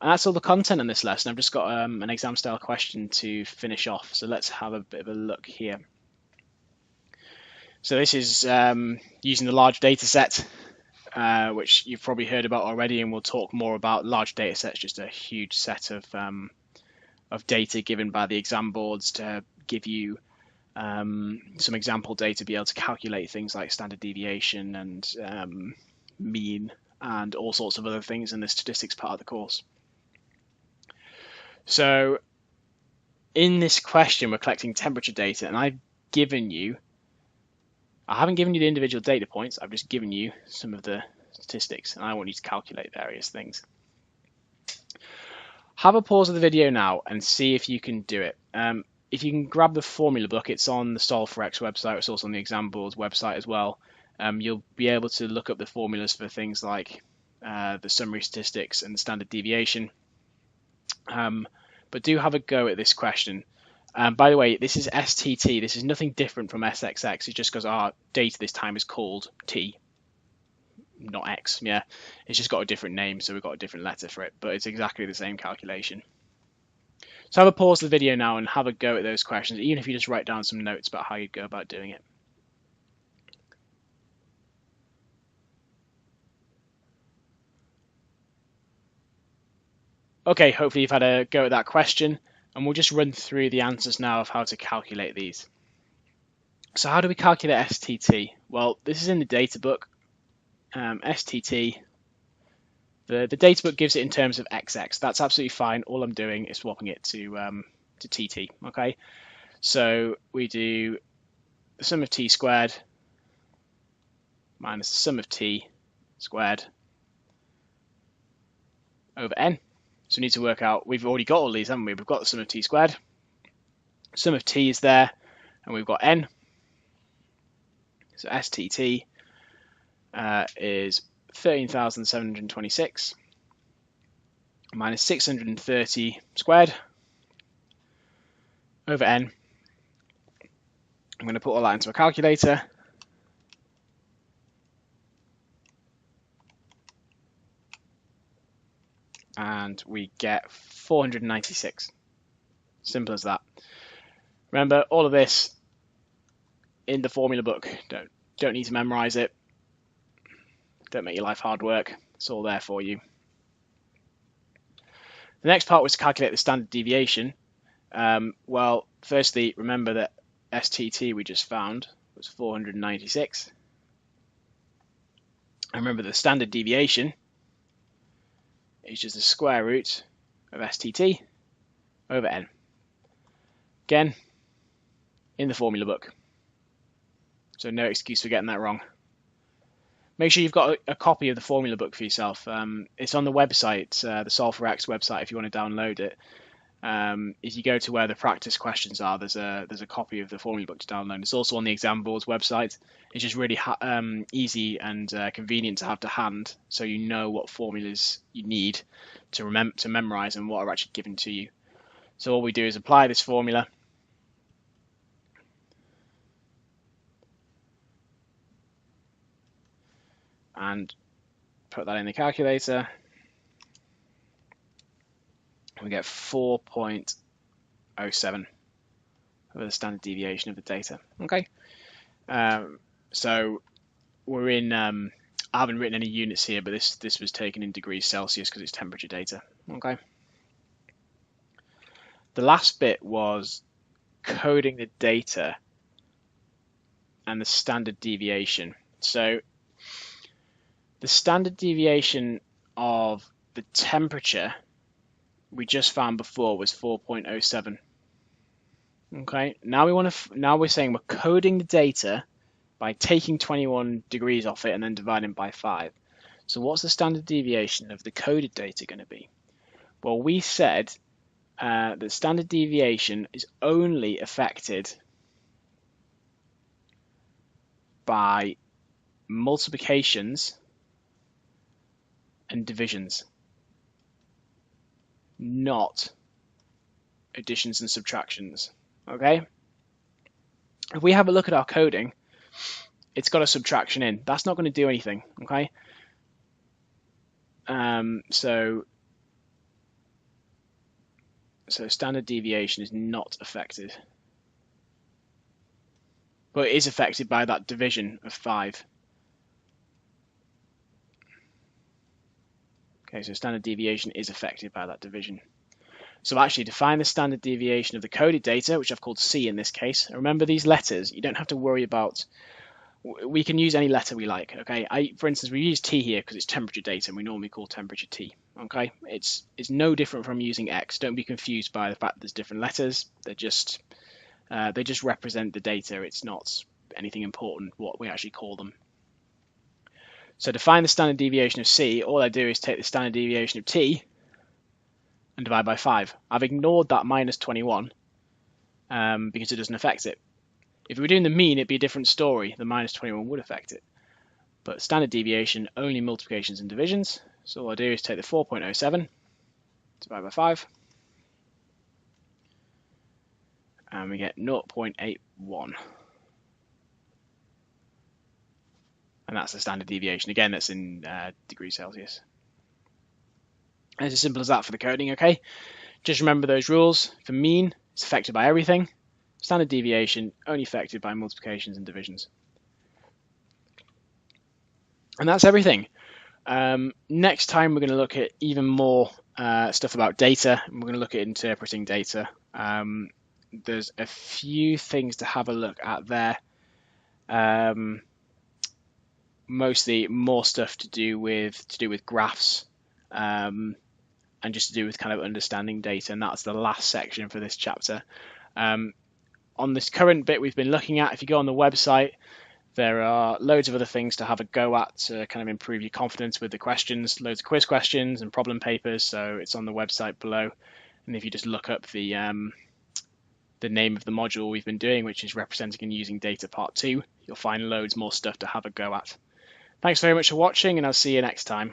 And that's all the content in this lesson. I've just got an exam style question to finish off. So let's have a bit of a look here. So this is using the large data set, which you've probably heard about already, and we'll talk more about. Large data sets, just a huge set of data given by the exam boards to give you some example data, be able to calculate things like standard deviation and mean and all sorts of other things in the statistics part of the course. So in this question, we're collecting temperature data, and I haven't given you the individual data points, I've just given you some of the statistics, and I want you to calculate various things. Have a pause of the video now and see if you can do it. If you can grab the formula book, it's on the Solve4x website, it's also on the exam board's website as well. You'll be able to look up the formulas for things like the summary statistics and standard deviation. But do have a go at this question. By the way, this is STT. This is nothing different from SXX. It's just because our data this time is called T, not X. Yeah, it's just got a different name, so we've got a different letter for it, but it's exactly the same calculation. So have a pause of the video now and have a go at those questions, even if you just write down some notes about how you'd go about doing it. Okay, hopefully you've had a go at that question, and we'll just run through the answers now of how to calculate these. So how do we calculate STT? Well, this is in the data book. STT, the data book gives it in terms of XX. That's absolutely fine. All I'm doing is swapping it to TT. Okay, so we do the sum of T squared minus the sum of T squared over N. So we need to work out, we've already got all these, haven't we? We've got the sum of T squared. Sum of T is there, and we've got N. So STT is 13,726 minus 630 squared over N. I'm going to put all that into a calculator. And we get 496. Simple as that. Remember, all of this in the formula book. Don't need to memorize it. Don't make your life hard work. It's all there for you. The next part was to calculate the standard deviation. Well, firstly, remember that STT we just found was 496. And remember the standard deviation is just the square root of STT over N. Again, in the formula book. So no excuse for getting that wrong. Make sure you've got a copy of the formula book for yourself. It's on the website, the Solve4x website, if you want to download it. If you go to where the practice questions are, there's a copy of the formula book to download. It's also on the exam board's website. It's just really easy and convenient to have to hand, so you know what formulas you need to memorize and what are actually given to you. So all we do is apply this formula. And put that in the calculator. We get 4.07 over the standard deviation of the data. Okay, so we're in. I haven't written any units here, but this was taken in degrees Celsius because it's temperature data. Okay. The last bit was coding the data and the standard deviation. So the standard deviation of the temperature we just found before was 4.07. Okay, now we're saying we're coding the data by taking 21 degrees off it and then dividing by 5. So what's the standard deviation of the coded data going to be? Well, we said that standard deviation is only affected by multiplications and divisions, not additions and subtractions. Okay, if we have a look at our coding, it's got a subtraction in. That's not going to do anything. Okay, so So standard deviation is not affected. But it is affected by that division of 5. Okay, so standard deviation is affected by that division. So actually define the standard deviation of the coded data, which I've called C in this case. And remember these letters, you don't have to worry about, we can use any letter we like, okay? For instance, we use T here because it's temperature data and we normally call temperature T, okay? It's no different from using X. Don't be confused by the fact there's different letters. They just represent the data. It's not anything important what we actually call them. So to find the standard deviation of C, all I do is take the standard deviation of T and divide by 5. I've ignored that minus 21 because it doesn't affect it. If we were doing the mean, it'd be a different story. The minus 21 would affect it. But standard deviation, only multiplications and divisions. So all I do is take the 4.07, divide by 5, and we get 0.81. And that's the standard deviation. Again, that's in degrees Celsius. And it's as simple as that for the coding, okay? Just remember those rules. For mean, it's affected by everything. Standard deviation, only affected by multiplications and divisions. And that's everything. Next time, we're going to look at even more stuff about data. And we're going to look at interpreting data. There's a few things to have a look at there. Mostly more stuff to do with graphs, and just to do with kind of understanding data, and that's the last section for this chapter. On this current bit we've been looking at, if you go on the website, there are loads of other things to have a go at to kind of improve your confidence with the questions, loads of quiz questions and problem papers, so it's on the website below. And if you just look up the name of the module we've been doing, which is representing and using data part 2, you'll find loads more stuff to have a go at. Thanks very much for watching, and I'll see you next time.